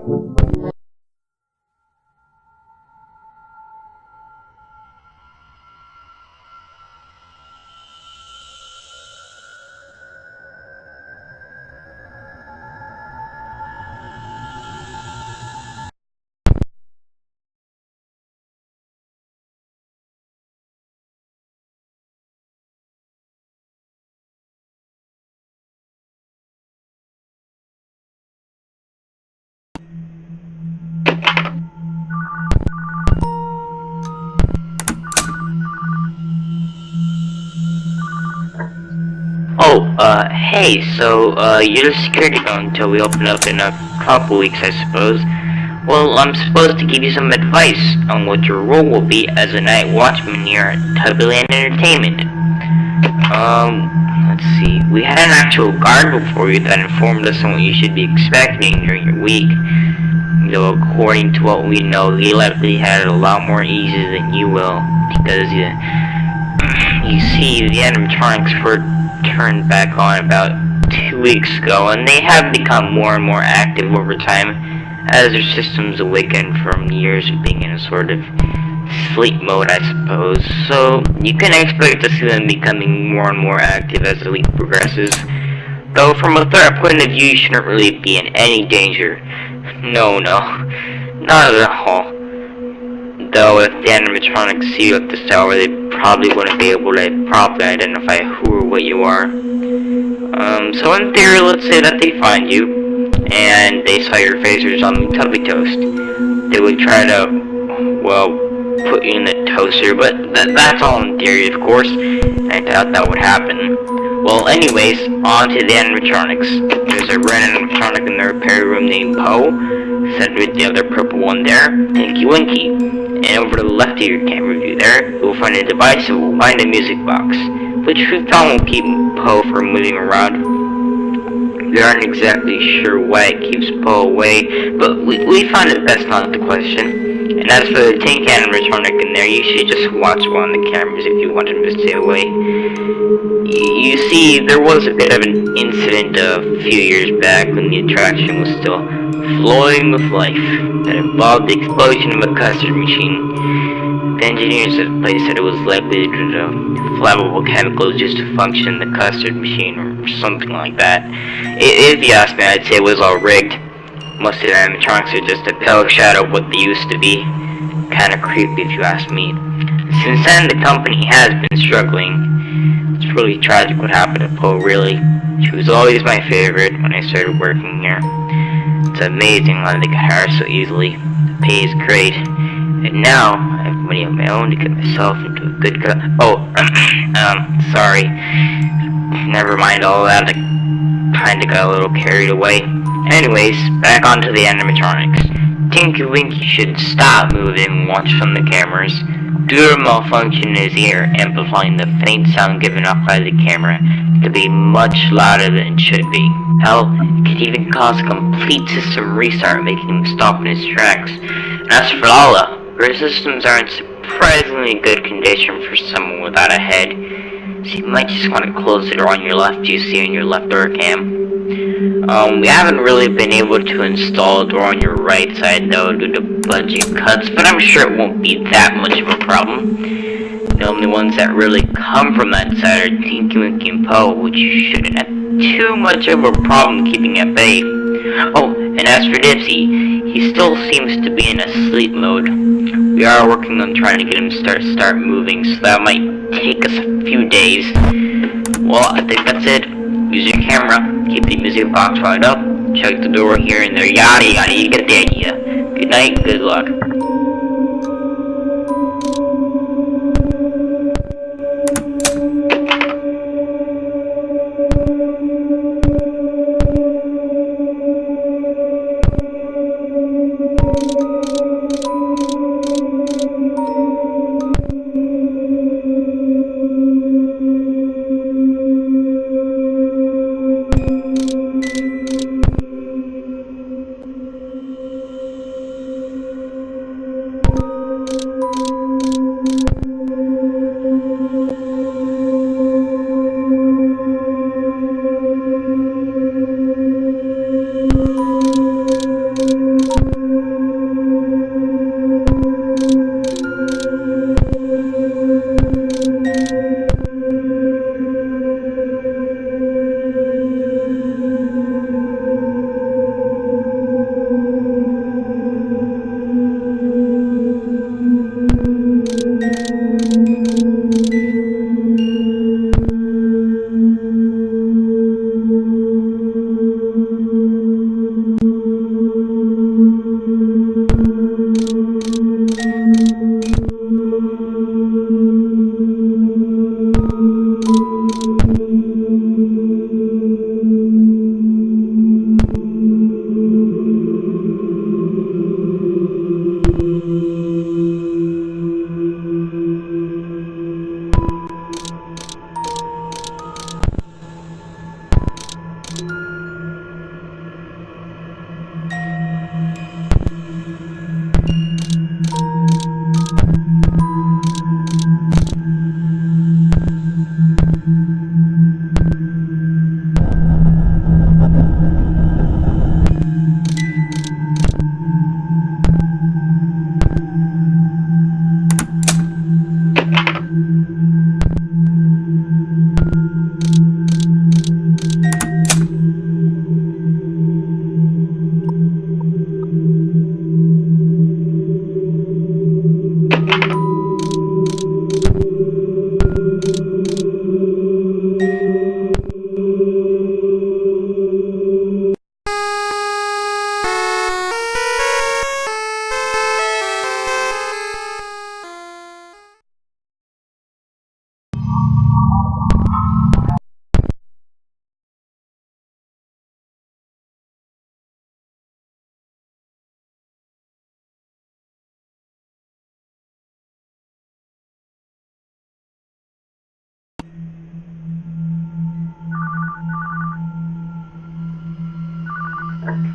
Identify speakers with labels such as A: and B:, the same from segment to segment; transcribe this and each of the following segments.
A: Oh, hey, so, you're the security guard until we open up in a couple weeks, I suppose. Well, I'm supposed to give you some advice on what your role will be as a night watchman here at Tubby Entertainment. Let's see. We had an actual guard before you that informed us on what you should be expecting during your week. Though, according to what we know, he likely had a lot more easy than you will, because, you see, the animatronics were turned back on about 2 weeks ago, and they have become more and more active over time as their systems awaken from years of being in a sort of sleep mode, I suppose. So you can expect to see them becoming more and more active as the week progresses. Though from a threat point of view, you shouldn't really be in any danger. No, not at all. Though if the animatronics see you at this hour, they probably wouldn't be able to properly identify who or what you are. So in theory, let's say that they find you, and they saw your phasers on the tubby toast. They would try to, well, put you in the toaster, but that's all in theory, of course. I doubt that would happen. Well, anyways, on to the animatronics. There's a red animatronic in the repair room named Poe, set with the other purple one there, Tinky Winky. And over to the left of your camera view there, you'll find a device that will find a music box, which we found will keep Poe from moving around. We aren't exactly sure why it keeps Poe away, but we found it best not to question. And as for the tank animatronic in there, you should just watch one of the cameras if you want him to stay away. You see, there was a bit of an incident a few years back when the attraction was still flowing with life that involved the explosion of a custard machine. The engineers at the place said it was likely due to flammable chemicals used to function in the custard machine or something like that. If you ask me, I'd say it was all rigged. Most of the animatronics are just a pale shadow of what they used to be. Kinda creepy if you ask me. Since then, the company has been struggling. It's really tragic what happened to Poe, really. She was always my favorite when I started working here. It's amazing how they could hire so easily. The pay is great. And now, I have money of my own to get myself into a good sorry. Never mind all that, I kinda got a little carried away. Anyways, back onto the animatronics. Tinky Winky should stop moving and watch from the cameras. Due to a malfunction in his ear, amplifying the faint sound given off by the camera to be much louder than it should be. Hell, it could even cause a complete system restart, making him stop in his tracks. And as for Lala, her systems are in surprisingly good condition for someone without a head. So you might just want to close the door on your left, you see on your left door cam. We haven't really been able to install a door on your right side though due to budget cuts, but I'm sure it won't be that much of a problem. The only ones that really come from that side are Tinky Winky and Poe, which you shouldn't have too much of a problem keeping at bay. Oh, and as for Dipsy, he still seems to be in a sleep mode. We are working on trying to get him to start moving, so that might take us a few days. Well, I think that's it. Use your camera, keep the music box right up, check the door here and there, yada yada, you get the idea. Good night, good luck.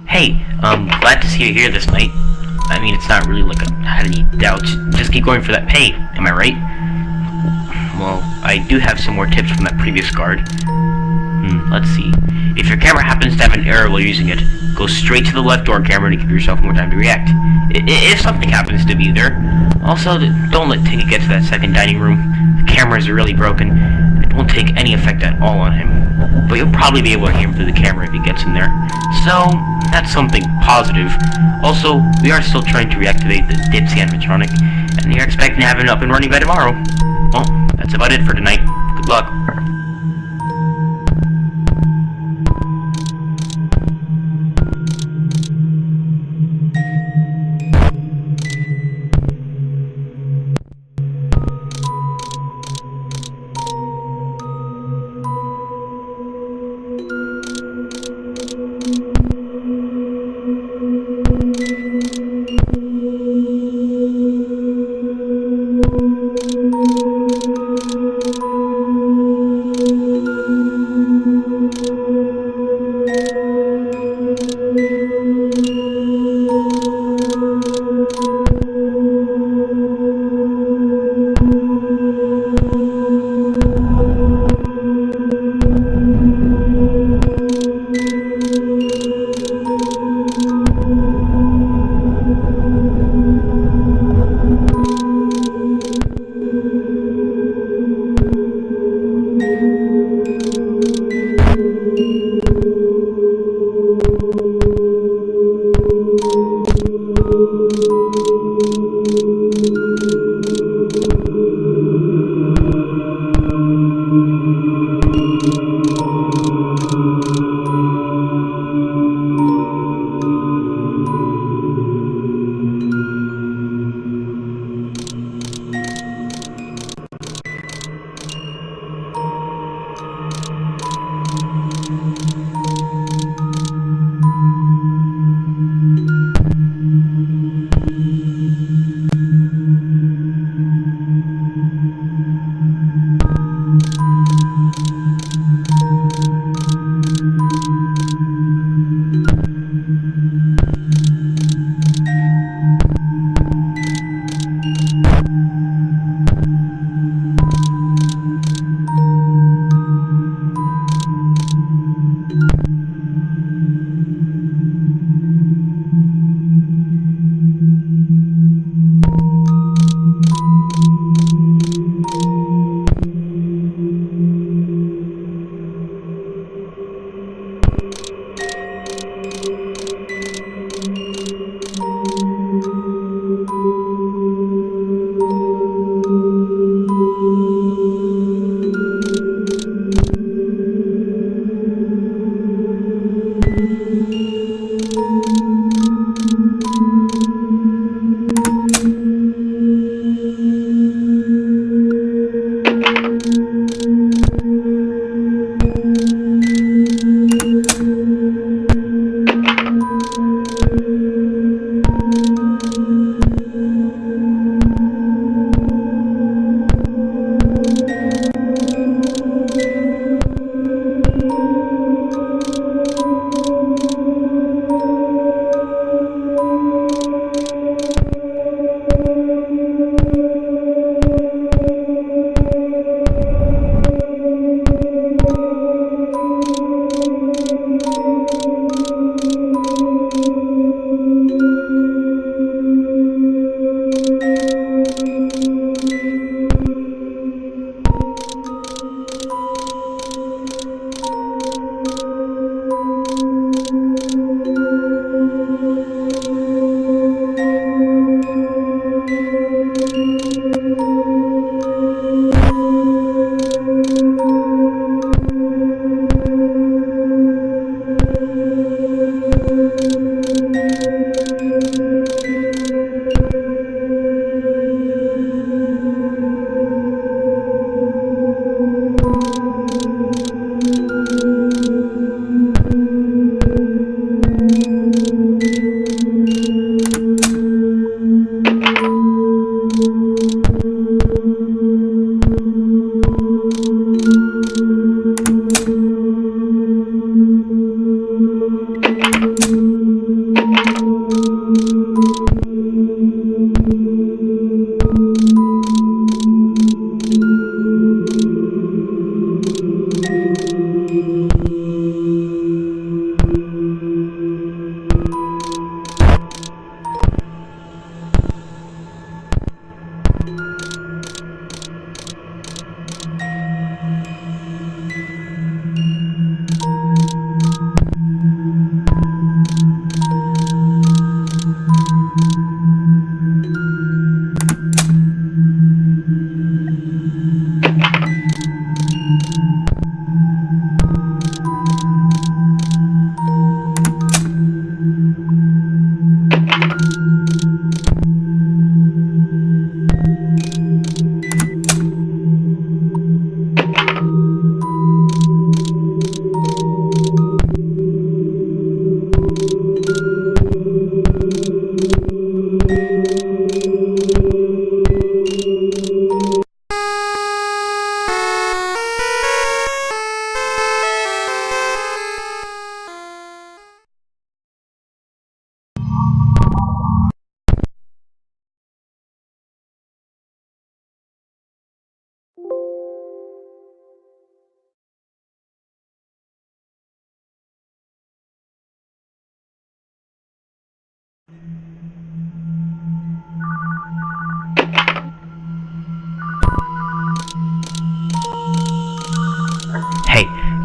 B: Hey, glad to see you here this night. I mean, it's not really like I had any doubts. Just keep going for that pay, am I right? Well, I do have some more tips from that previous guard. Let's see. If your camera happens to have an error while using it, go straight to the left door camera to give yourself more time to react. If something happens to be there. Also, don't let Tiggy get to that second dining room. The cameras are really broken. It won't take any effect at all on him. But you'll probably be able to hear him through the camera if he gets in there. So, that's something positive. Also, we are still trying to reactivate the Dipsy animatronic, and you're expecting to have it up and running by tomorrow. Well, that's about it for tonight. Good luck.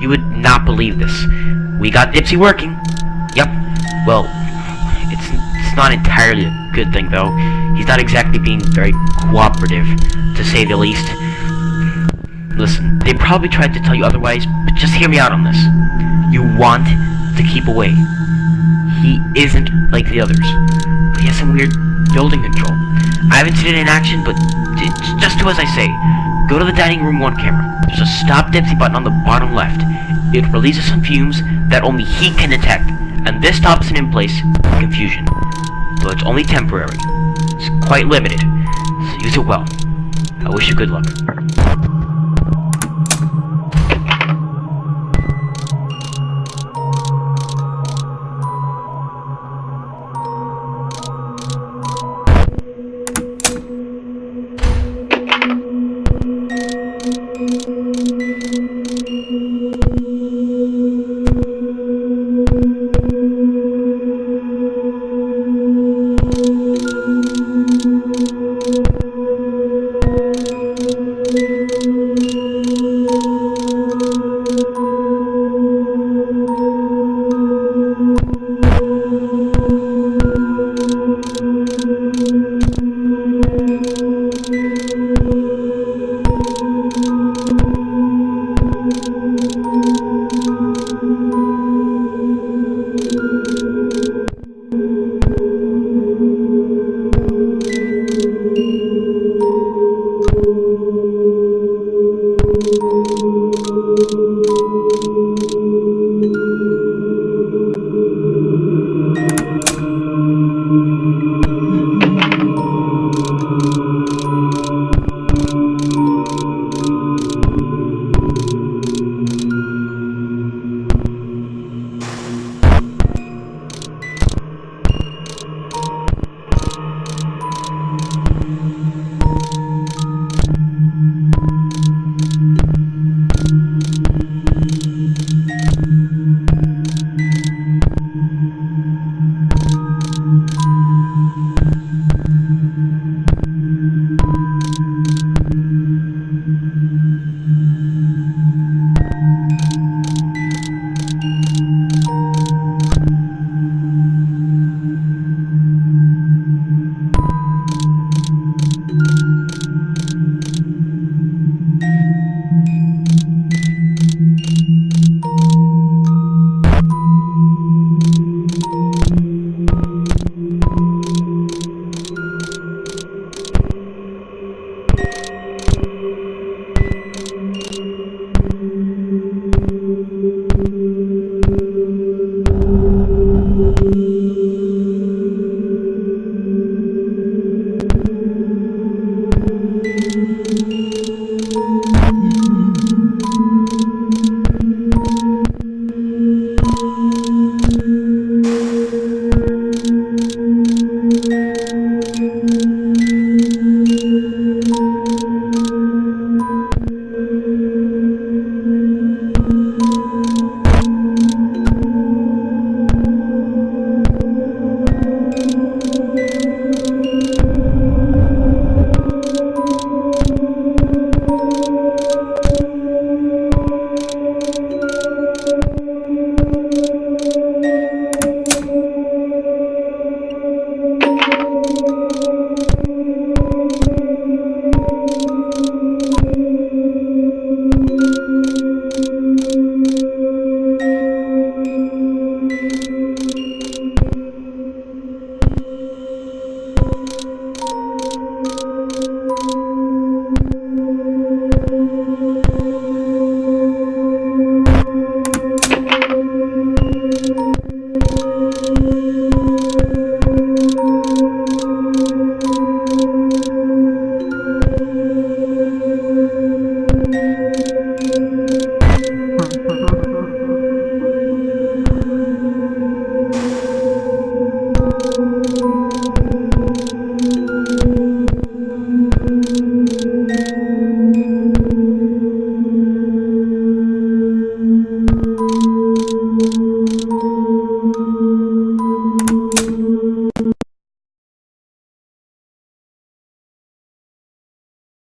B: You would not believe this. We got Dipsy working. Yep. Well, it's not entirely a good thing, though. He's not exactly being very cooperative, to say the least. Listen, they probably tried to tell you otherwise, but just hear me out on this. You want to keep away. He isn't like the others. But he has some weird building control. I haven't seen it in action, but just do as I say. Go to the dining room 1 camera. There's a stop Dipsy button on the bottom left. It releases some fumes that only he can detect, and this stops an in-place confusion. But it's only temporary. It's quite limited, so use it well. I wish you good luck.